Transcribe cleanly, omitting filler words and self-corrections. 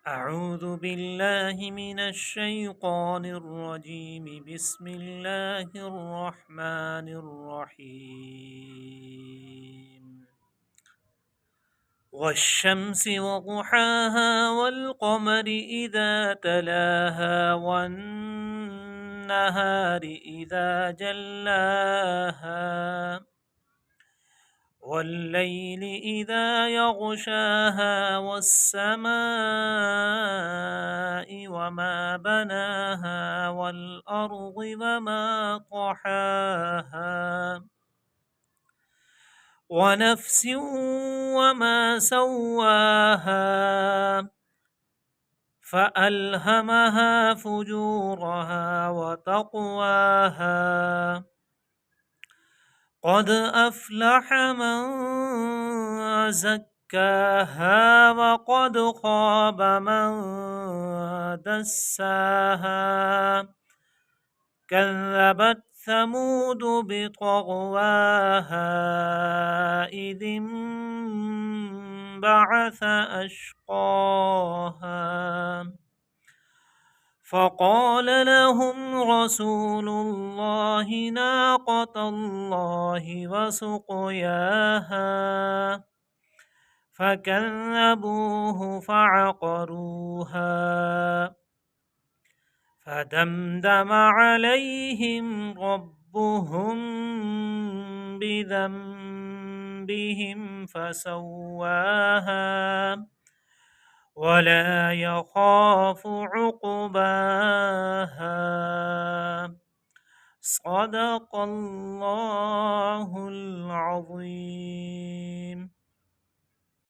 أعوذ بالله من الشيطان الرجيم بسم الله الرحمن الرحيم والشمس وضحاها والقمر إذا تلاها والنهار إذا جلاها والليل إذا يغشاها والسماء وما بناها والأرض وما طحاها ونفس وما سواها فألهمها فجورها وتقواها قد أفلح من زكاها وقد خاب من دساها كذبت ثمود بطغواها إذ انبعث أشقاها فقال لهم رسول الله ناقة الله وسقياها فكذبوه فعقروها فدمدم عليهم ربهم بذنبهم فسواها ولا يخاف عقباها صدق الله العظيم.